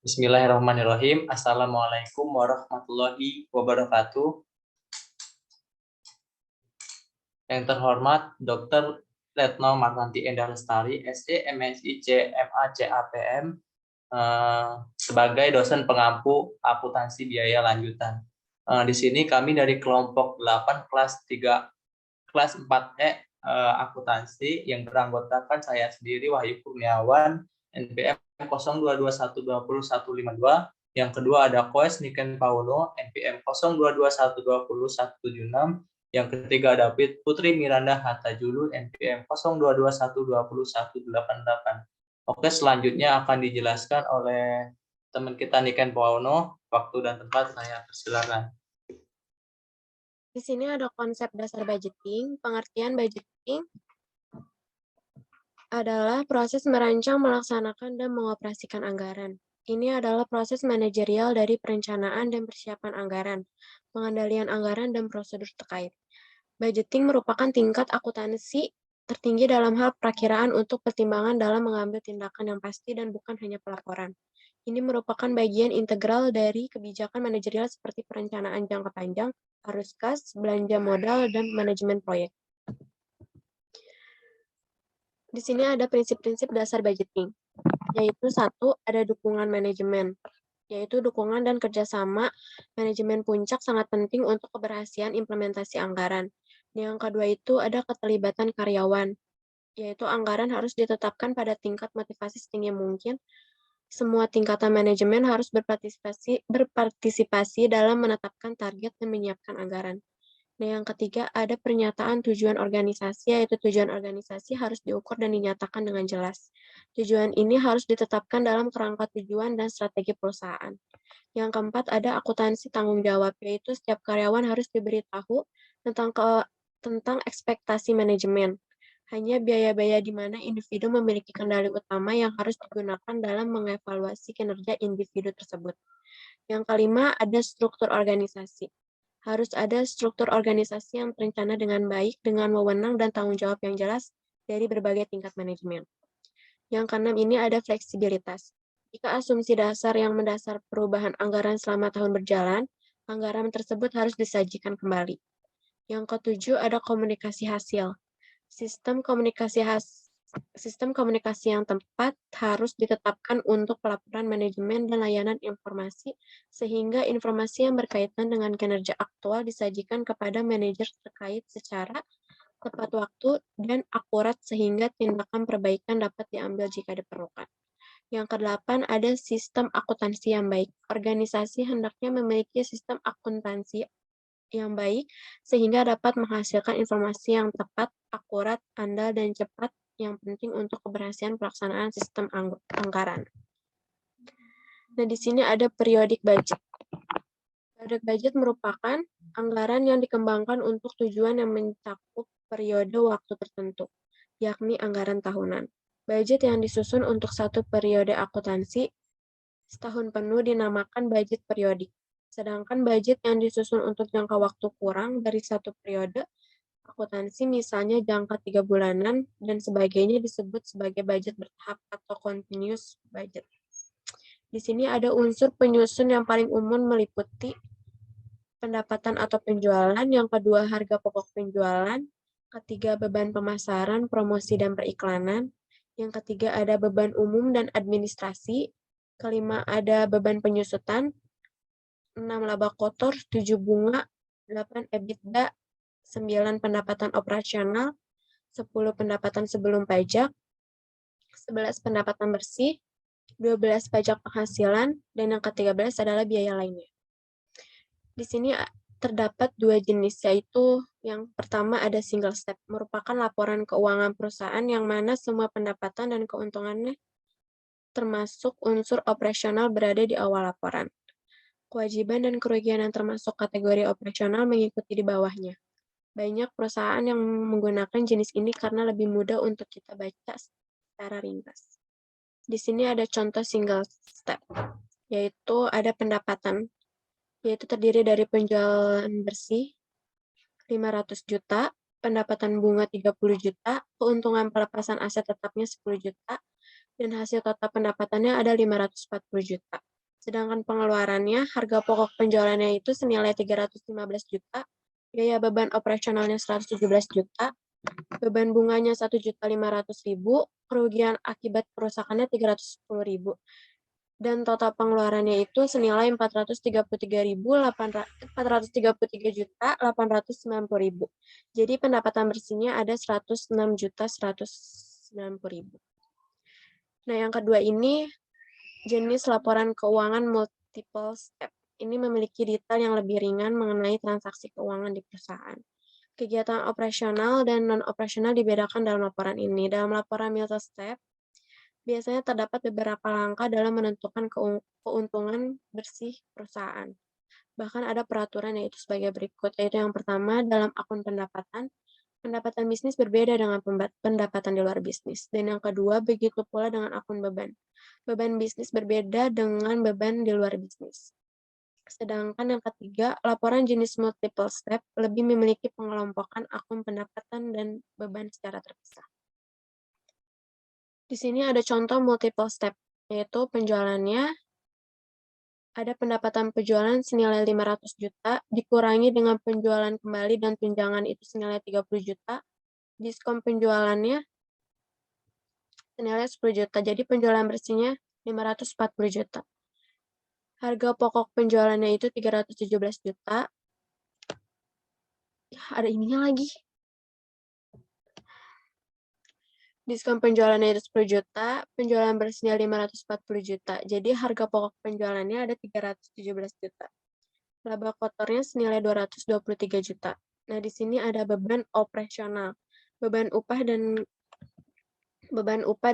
Bismillahirrahmanirrahim. Assalamualaikum warahmatullahi wabarakatuh. Yang terhormat Dr. Retno Martanti Endah Lestari, SE, MSI, CMA, CAPM, sebagai dosen pengampu akuntansi biaya lanjutan. Di sini kami dari kelompok 8 kelas 3 kelas 4E akuntansi yang beranggotakan saya sendiri Wahyu Kurniawan NPM 0221202152. Yang kedua ada Koes Niken Paulo NPM 0221202176. Yang ketiga ada Putri Miranda Hatajulu NPM 0221202188. Oke, selanjutnya akan dijelaskan oleh teman kita Niken Paulo. Waktu dan tempat saya persilakan. Di sini ada konsep dasar budgeting. Pengertian budgeting adalah proses merancang, melaksanakan, dan mengoperasikan anggaran. Ini adalah proses manajerial dari perencanaan dan persiapan anggaran, pengendalian anggaran, dan prosedur terkait. Budgeting merupakan tingkat akuntansi tertinggi dalam hal perakiraan untuk pertimbangan dalam mengambil tindakan yang pasti dan bukan hanya pelaporan. Ini merupakan bagian integral dari kebijakan manajerial seperti perencanaan jangka panjang, arus kas, belanja modal, dan manajemen proyek. Di sini ada prinsip-prinsip dasar budgeting, yaitu 1, ada dukungan manajemen, yaitu dukungan dan kerjasama manajemen puncak sangat penting untuk keberhasilan implementasi anggaran. Yang kedua itu ada keterlibatan karyawan, yaitu anggaran harus ditetapkan pada tingkat motivasi setinggi mungkin. Semua tingkatan manajemen harus berpartisipasi dalam menetapkan target dan menyiapkan anggaran. Nah, yang ketiga ada pernyataan tujuan organisasi, yaitu tujuan organisasi harus diukur dan dinyatakan dengan jelas. Tujuan ini harus ditetapkan dalam kerangka tujuan dan strategi perusahaan. Yang keempat ada akuntansi tanggung jawab, yaitu setiap karyawan harus diberitahu tentang ekspektasi manajemen. Hanya biaya-biaya di mana individu memiliki kendali utama yang harus digunakan dalam mengevaluasi kinerja individu tersebut. Yang kelima ada struktur organisasi. Harus ada struktur organisasi yang terencana dengan baik, dengan wewenang dan tanggung jawab yang jelas dari berbagai tingkat manajemen. Yang keenam ini ada fleksibilitas. Jika asumsi dasar yang mendasar perubahan anggaran selama tahun berjalan, anggaran tersebut harus disajikan kembali. Yang ketujuh ada komunikasi hasil. Sistem komunikasi yang tepat harus ditetapkan untuk pelaporan manajemen dan layanan informasi, sehingga informasi yang berkaitan dengan kinerja aktual disajikan kepada manajer terkait secara tepat waktu dan akurat sehingga tindakan perbaikan dapat diambil jika diperlukan. Yang kedelapan ada sistem akuntansi yang baik. Organisasi hendaknya memiliki sistem akuntansi yang baik sehingga dapat menghasilkan informasi yang tepat, akurat, andal, dan cepat yang penting untuk keberhasilan pelaksanaan sistem anggaran. Nah, di sini ada periodic budget. Periodic budget merupakan anggaran yang dikembangkan untuk tujuan yang mencakup periode waktu tertentu, yakni anggaran tahunan. Budget yang disusun untuk satu periode akuntansi setahun penuh dinamakan budget periodik. Sedangkan budget yang disusun untuk jangka waktu kurang dari satu periode akuntansi, misalnya jangka 3 bulanan dan sebagainya, disebut sebagai budget bertahap atau continuous budget. Di sini ada unsur penyusun yang paling umum meliputi pendapatan atau penjualan, yang kedua harga pokok penjualan, ketiga beban pemasaran, promosi, dan periklanan, yang ketiga ada beban umum dan administrasi, kelima ada beban penyusutan, 6 laba kotor, 7 bunga, 8 EBITDA, 9 pendapatan operasional, 10 pendapatan sebelum pajak, 11 pendapatan bersih, 12 pajak penghasilan, dan yang ke-13 adalah biaya lainnya. Di sini terdapat 2 jenis, yaitu yang pertama ada single step, merupakan laporan keuangan perusahaan yang mana semua pendapatan dan keuntungannya termasuk unsur operasional berada di awal laporan. Kewajiban dan kerugian yang termasuk kategori operasional mengikuti di bawahnya. Banyak perusahaan yang menggunakan jenis ini karena lebih mudah untuk kita baca secara ringkas. Di sini ada contoh single step, yaitu ada pendapatan, yaitu terdiri dari penjualan bersih 500 juta, pendapatan bunga 30 juta, keuntungan pelepasan aset tetapnya 10 juta, dan hasil total pendapatannya ada 540 juta. Sedangkan pengeluarannya, harga pokok penjualannya itu senilai 315 juta, biaya beban operasionalnya 117 juta, beban bunganya 1.500.000, kerugian akibat kerusakannya 310.000. Dan total pengeluarannya itu senilai 433.890.000. Jadi pendapatan bersihnya ada 106.190.000. Nah, yang kedua ini jenis laporan keuangan multiple step. Ini memiliki detail yang lebih ringan mengenai transaksi keuangan di perusahaan. Kegiatan operasional dan non-operasional dibedakan dalam laporan ini. Dalam laporan multiple step, biasanya terdapat beberapa langkah dalam menentukan keuntungan bersih perusahaan. Bahkan ada peraturan yaitu sebagai berikut, yaitu yang pertama, dalam akun pendapatan bisnis berbeda dengan pendapatan di luar bisnis. Dan yang kedua, begitu pula dengan akun beban. Beban bisnis berbeda dengan beban di luar bisnis. Sedangkan yang ketiga, laporan jenis multiple step lebih memiliki pengelompokan akun pendapatan dan beban secara terpisah. Di sini ada contoh multiple step, yaitu penjualannya ada pendapatan penjualan senilai 500 juta, dikurangi dengan penjualan kembali dan tunjangan itu senilai 30 juta, diskon penjualannya senilai 10 juta, jadi penjualan bersihnya 540 juta. Harga pokok penjualannya itu 317 juta. Ya, ada ininya lagi. Diskon penjualannya itu 10 juta, penjualan bersihnya 540 juta. Jadi harga pokok penjualannya ada 317 juta. Laba kotornya senilai 223 juta. Nah, di sini ada beban operasional. Beban upah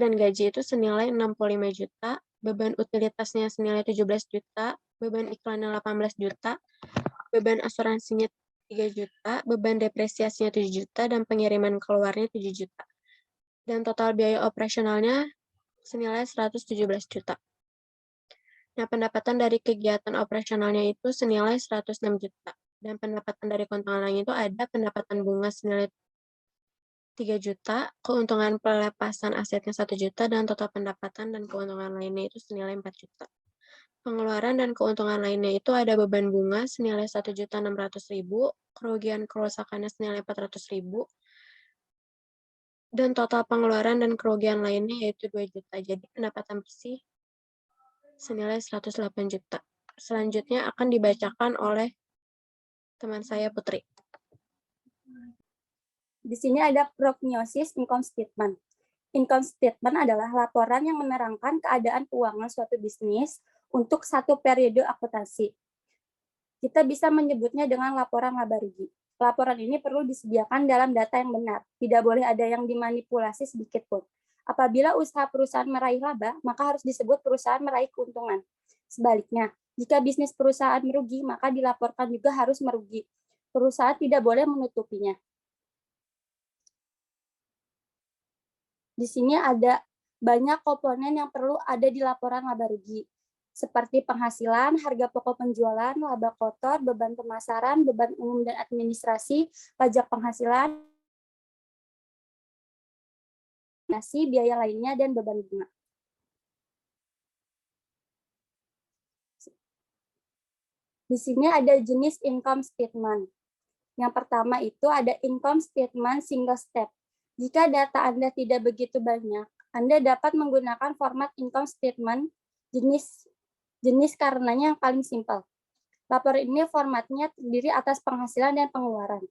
dan gaji itu senilai 65 juta, beban utilitasnya senilai 17 juta, beban iklannya 18 juta, beban asuransinya 3 juta, beban depresiasinya 7 juta, dan pengiriman keluarnya 7 juta. Dan total biaya operasionalnya senilai 117 juta. Nah, pendapatan dari kegiatan operasionalnya itu senilai 106 juta. Dan pendapatan dari keuntungan lain itu ada pendapatan bunga senilai 3 juta, keuntungan pelepasan asetnya 1 juta, dan total pendapatan dan keuntungan lainnya itu senilai 4 juta. Pengeluaran dan keuntungan lainnya itu ada beban bunga senilai 1.600.000, kerugian kerusakannya senilai 400.000, dan total pengeluaran dan kerugian lainnya yaitu 2 juta. Jadi pendapatan bersih senilai 108 juta. Selanjutnya akan dibacakan oleh teman saya Putri. Di sini ada prognosis income statement. Income statement adalah laporan yang menerangkan keadaan keuangan suatu bisnis untuk satu periode akuntansi. Kita bisa menyebutnya dengan laporan laba rugi. Laporan ini perlu disediakan dalam data yang benar. Tidak boleh ada yang dimanipulasi sedikit pun. Apabila usaha perusahaan meraih laba, maka harus disebut perusahaan meraih keuntungan. Sebaliknya, jika bisnis perusahaan merugi, maka dilaporkan juga harus merugi. Perusahaan tidak boleh menutupinya. Di sini ada banyak komponen yang perlu ada di laporan laba rugi, seperti penghasilan, harga pokok penjualan, laba kotor, beban pemasaran, beban umum dan administrasi, pajak penghasilan, biaya lainnya, dan beban bunga. Di sini ada jenis income statement. Yang pertama itu ada income statement single step. Jika data Anda tidak begitu banyak, Anda dapat menggunakan format income statement jenis karenanya yang paling simpel. Laporan ini formatnya terdiri atas penghasilan dan pengeluaran.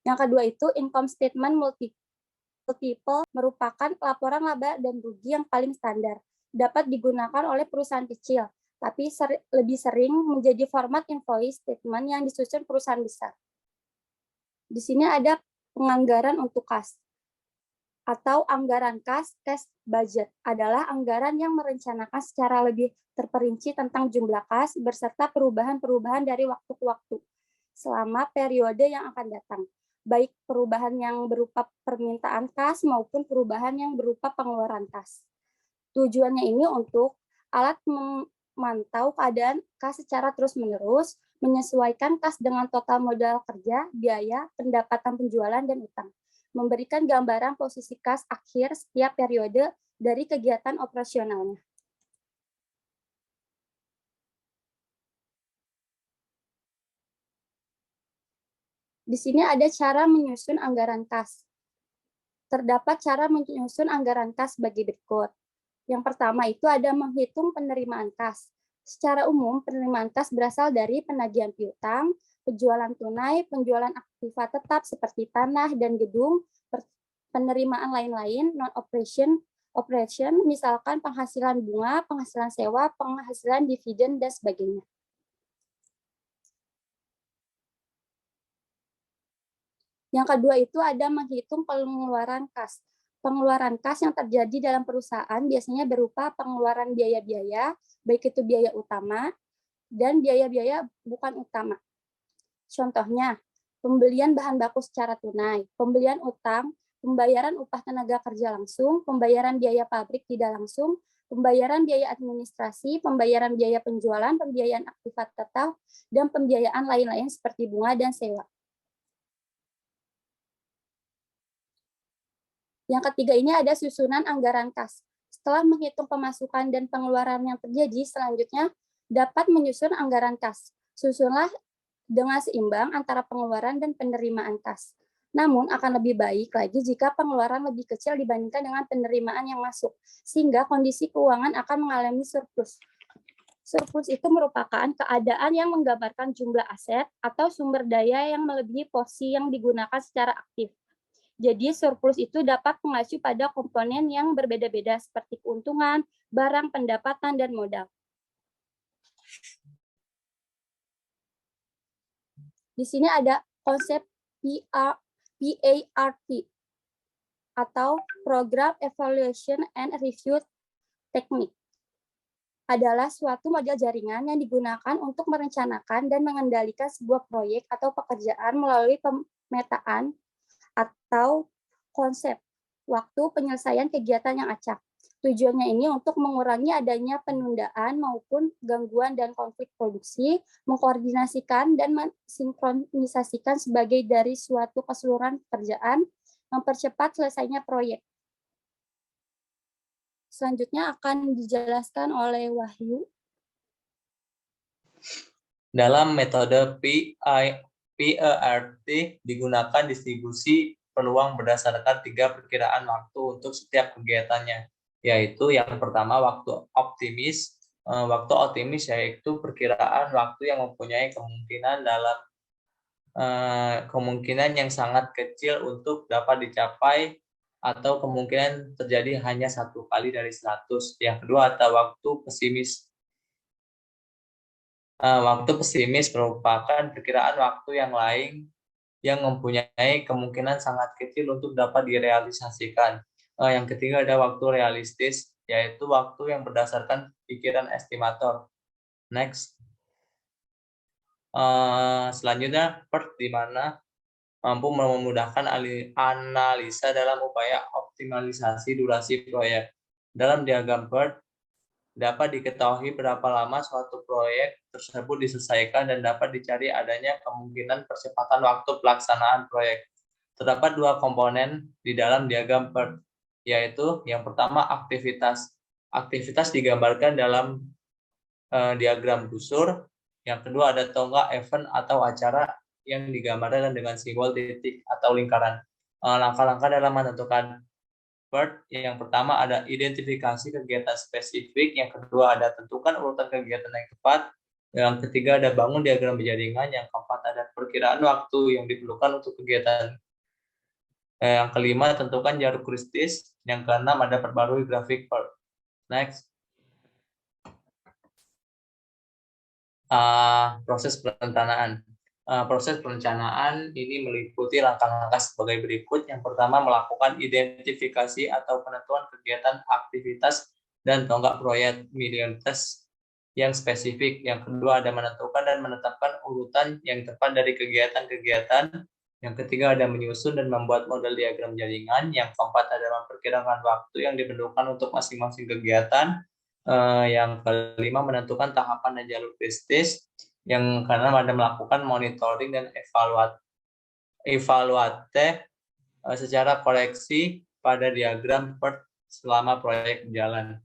Yang kedua itu income statement multiple merupakan laporan laba dan rugi yang paling standar. Dapat digunakan oleh perusahaan kecil, tapi lebih sering menjadi format invoice statement yang disusun perusahaan besar. Di sini ada penganggaran untuk kas atau anggaran kas, cash budget adalah anggaran yang merencanakan secara lebih terperinci tentang jumlah kas beserta perubahan-perubahan dari waktu ke waktu selama periode yang akan datang, baik perubahan yang berupa permintaan kas maupun perubahan yang berupa pengeluaran kas. Tujuannya ini untuk alat memantau keadaan kas secara terus-menerus, menyesuaikan kas dengan total modal kerja, biaya, pendapatan penjualan, dan utang. Memberikan gambaran posisi kas akhir setiap periode dari kegiatan operasionalnya. Di sini ada cara menyusun anggaran kas. Terdapat cara menyusun anggaran kas bagi berikut. Yang pertama itu ada menghitung penerimaan kas. Secara umum, penerimaan kas berasal dari penagihan piutang, penjualan tunai, penjualan aktiva tetap seperti tanah dan gedung, penerimaan lain-lain, non-operation, misalkan penghasilan bunga, penghasilan sewa, penghasilan dividen, dan sebagainya. Yang kedua itu ada menghitung pengeluaran kas. Pengeluaran kas yang terjadi dalam perusahaan biasanya berupa pengeluaran biaya-biaya, baik itu biaya utama dan biaya-biaya bukan utama. Contohnya, pembelian bahan baku secara tunai, pembelian utang, pembayaran upah tenaga kerja langsung, pembayaran biaya pabrik tidak langsung, pembayaran biaya administrasi, pembayaran biaya penjualan, pembiayaan aktiva tetap, dan pembiayaan lain-lain seperti bunga dan sewa. Yang ketiga ini ada susunan anggaran kas. Setelah menghitung pemasukan dan pengeluaran yang terjadi, selanjutnya dapat menyusun anggaran kas. Susunlah dengan seimbang antara pengeluaran dan penerimaan kas. Namun akan lebih baik lagi jika pengeluaran lebih kecil dibandingkan dengan penerimaan yang masuk, sehingga kondisi keuangan akan mengalami surplus. Surplus itu merupakan keadaan yang menggambarkan jumlah aset atau sumber daya yang melebihi porsi yang digunakan secara aktif. Jadi surplus itu dapat mengacu pada komponen yang berbeda-beda seperti keuntungan, barang, pendapatan, dan modal. Di sini ada konsep PART atau Program Evaluation and Review Technique. Adalah suatu model jaringan yang digunakan untuk merencanakan dan mengendalikan sebuah proyek atau pekerjaan melalui pemetaan atau konsep waktu penyelesaian kegiatan yang acak. Tujuannya ini untuk mengurangi adanya penundaan maupun gangguan dan konflik produksi, mengkoordinasikan dan mensinkronisasikan sebagai dari suatu keseluruhan pekerjaan, mempercepat selesainya proyek. Selanjutnya akan dijelaskan oleh Wahyu. Dalam metode PART digunakan distribusi peluang berdasarkan 3 perkiraan waktu untuk setiap kegiatannya, yaitu yang pertama waktu optimis. Waktu optimis yaitu perkiraan waktu yang mempunyai kemungkinan yang sangat kecil untuk dapat dicapai atau kemungkinan terjadi hanya 1 kali dari 100. Yang kedua ada waktu pesimis. Waktu pesimis merupakan perkiraan waktu yang lain yang mempunyai kemungkinan sangat kecil untuk dapat direalisasikan. Yang ketiga ada waktu realistis, yaitu waktu yang berdasarkan pikiran estimator. Next. Selanjutnya, PERT di mana mampu memudahkan analisa dalam upaya optimalisasi durasi proyek. Dalam diagram PERT, dapat diketahui berapa lama suatu proyek tersebut diselesaikan dan dapat dicari adanya kemungkinan percepatan waktu pelaksanaan proyek. Terdapat 2 komponen di dalam diagram PERT, yaitu yang pertama aktivitas. Aktivitas digambarkan dalam diagram busur. Yang kedua ada tonggak event atau acara yang digambarkan dengan simbol titik atau lingkaran. Langkah-langkah dalam menentukan PERT, yang pertama ada identifikasi kegiatan spesifik, yang kedua ada tentukan urutan kegiatan yang tepat, yang ketiga ada bangun diagram jaringan, yang keempat ada perkiraan waktu yang diperlukan untuk kegiatan, yang kelima tentukan jalur kritis, yang keenam ada perbarui grafik PERT. Next. Proses perencanaan. Proses perencanaan ini meliputi langkah-langkah sebagai berikut. Yang pertama, melakukan identifikasi atau penentuan kegiatan, aktivitas, dan tonggak proyek prioritas yang spesifik. Yang kedua, ada menentukan dan menetapkan urutan yang tepat dari kegiatan-kegiatan. Yang ketiga, ada menyusun dan membuat model diagram jaringan. Yang keempat, ada memperkirakan waktu yang diperlukan untuk masing-masing kegiatan. Yang kelima, menentukan tahapan dan jalur kritis. Yang keenam ada melakukan monitoring dan evaluasi secara koreksi pada diagram PERT selama proyek berjalan.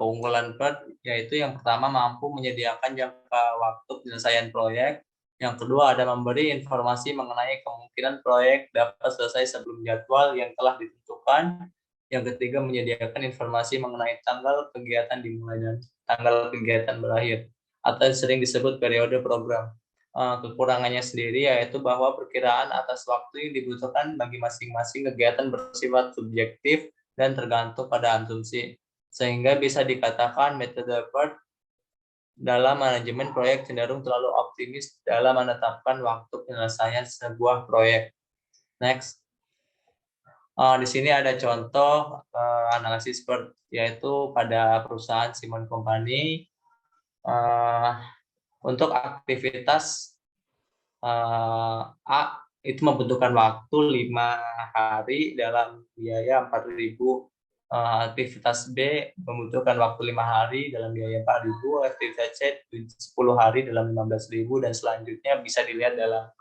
Keunggulan PERT yaitu yang pertama mampu menyediakan jangka waktu penyelesaian proyek. Yang kedua ada memberi informasi mengenai kemungkinan proyek dapat selesai sebelum jadwal yang telah ditentukan. Yang ketiga menyediakan informasi mengenai tanggal kegiatan dimulai dan tanggal kegiatan berakhir atau sering disebut periode program. Kekurangannya sendiri yaitu bahwa perkiraan atas waktu yang dibutuhkan bagi masing-masing kegiatan bersifat subjektif dan tergantung pada asumsi. Sehingga bisa dikatakan metode PERT dalam manajemen proyek cenderung terlalu optimis dalam menetapkan waktu penyelesaian sebuah proyek. Next. Di sini ada contoh analisis PERT, yaitu pada perusahaan Simon Company untuk aktivitas A itu membutuhkan waktu 5 hari dalam biaya 4.000. Aktivitas B membutuhkan waktu 5 hari dalam biaya 4.000, aktivitas C 10 hari dalam 15.000, dan selanjutnya bisa dilihat dalam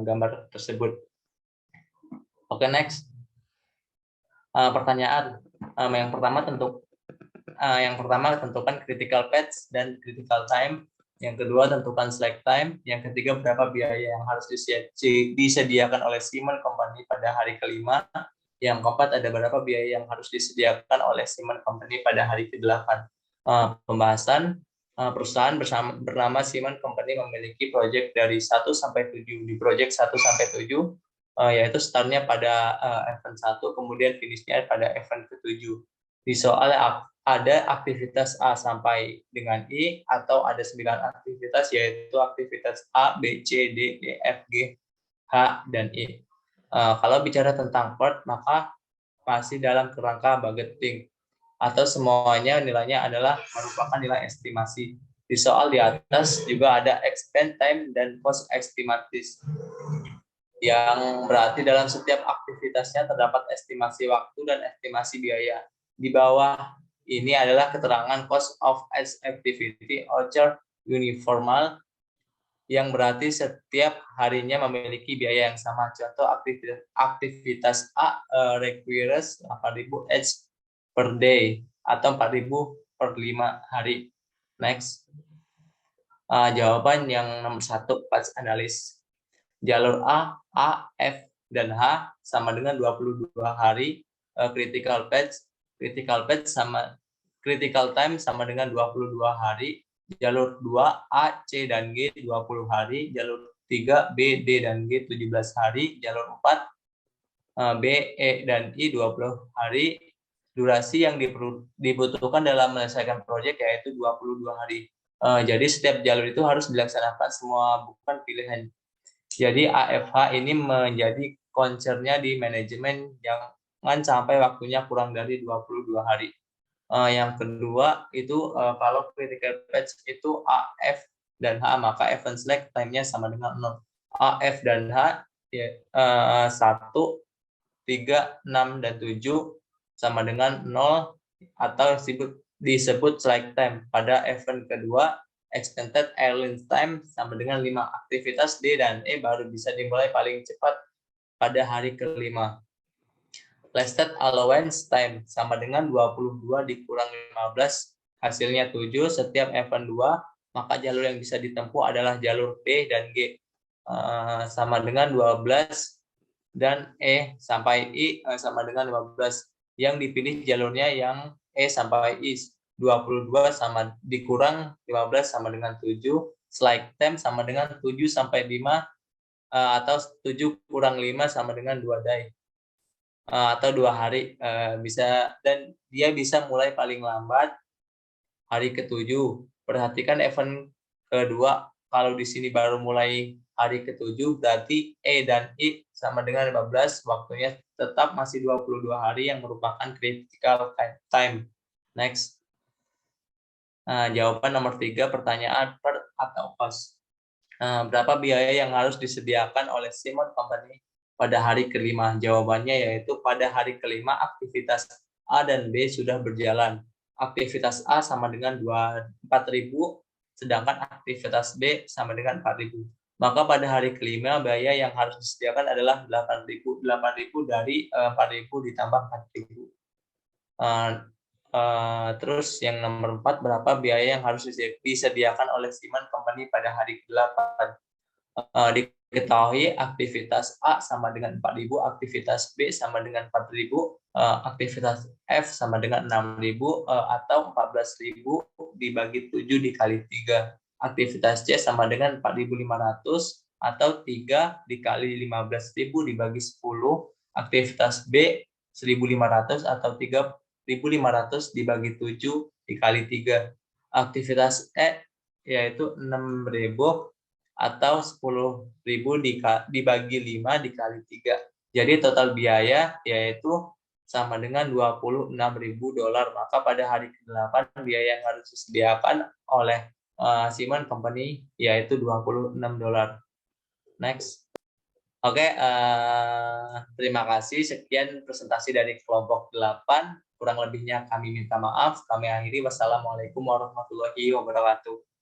gambar tersebut. Oke, next. Pertanyaan yang pertama tentukan critical path dan critical time. Yang kedua tentukan slack time. Yang ketiga berapa biaya yang harus disediakan oleh Simon Company pada hari kelima. Yang keempat, ada berapa biaya yang harus disediakan oleh Simon Company pada hari ke-8. Pembahasan perusahaan bernama Simon Company memiliki proyek dari 1 sampai 7. Di proyek 1 sampai 7, yaitu startnya pada event 1, kemudian finishnya pada event ke-7. Di soal ada aktivitas A sampai dengan I, atau ada 9 aktivitas, yaitu aktivitas A, B, C, D, E, F, G, H, dan I. Kalau bicara tentang PERT, maka masih dalam kerangka budgeting, atau semuanya nilainya adalah merupakan nilai estimasi. Di soal di atas juga ada expense time dan cost estimatis, yang berarti dalam setiap aktivitasnya terdapat estimasi waktu dan estimasi biaya. Di bawah ini adalah keterangan cost of activity voucher uniformal, yang berarti setiap harinya memiliki biaya yang sama. Contoh aktivitas A requires 8.000 H per day atau 4.000 per 5 hari. Next. Jawaban yang nomor 1 pas analis. Jalur A, F, dan H sama dengan 22 hari. Critical time sama dengan 22 hari. Jalur 2 A, C, dan G 20 hari, jalur 3 B, D, dan G 17 hari, jalur 4 B, E, dan I 20 hari. Durasi yang dibutuhkan dalam menyelesaikan proyek yaitu 22 hari. Jadi setiap jalur itu harus dilaksanakan semua, bukan pilihan. Jadi AFH ini menjadi concernnya di manajemen, jangan sampai waktunya kurang dari 22 hari. Yang kedua itu kalau critical path itu AF dan H, maka event slack time-nya sama dengan 0. AF dan H ya, 1, 3, 6, dan 7 sama dengan 0 atau disebut slack time. Pada event kedua, extended airline time sama dengan 5. Aktivitas D dan E baru bisa dimulai paling cepat pada hari kelima. Lasted allowance time sama dengan 22 dikurang 15, hasilnya 7. Setiap event 2, maka jalur yang bisa ditempuh adalah jalur B dan G. Sama dengan 12, dan E sampai I sama dengan 15. Yang dipilih jalurnya yang E sampai I. 22 sama dikurang 15 sama dengan 7. Slack time sama dengan 7 sampai 5, atau 7 kurang 5 sama dengan 2 day. Atau 2 hari bisa, dan dia bisa mulai paling lambat hari ke-7. Perhatikan event kedua, kalau di sini baru mulai hari ke-7, berarti E dan I sama dengan 15, waktunya tetap masih 22 hari yang merupakan critical time. Next. Jawaban nomor 3, pertanyaan per atau cost. Berapa biaya yang harus disediakan oleh Simon Company pada hari kelima? Jawabannya yaitu pada hari kelima aktivitas A dan B sudah berjalan. Aktivitas A sama dengan 4.000, sedangkan aktivitas B sama dengan 4.000. Maka pada hari kelima biaya yang harus disediakan adalah 8.000 dari 4.000 ditambah 4.000. Terus yang nomor 4, berapa biaya yang harus disediakan oleh Siemens Company pada hari ke-8? Diketahui aktivitas A sama dengan 4.000, aktivitas B sama dengan 4.000, aktivitas F sama dengan 6.000, atau 14.000 dibagi 7 dikali 3. Aktivitas C sama dengan 4.500 atau 3 dikali 15.000 dibagi 10. Aktivitas B 1.500 atau 3.500 dibagi 7 dikali 3. Aktivitas E yaitu 6.000 atau 10.000 dibagi 5 dikali 3. Jadi total biaya yaitu sama dengan $26.000. Maka pada hari ke-8 biaya yang harus disediakan oleh Siemens Company yaitu $26. Next. Oke, terima kasih. Sekian presentasi dari kelompok 8. Kurang lebihnya kami minta maaf. Kami akhiri. Wassalamualaikum warahmatullahi wabarakatuh.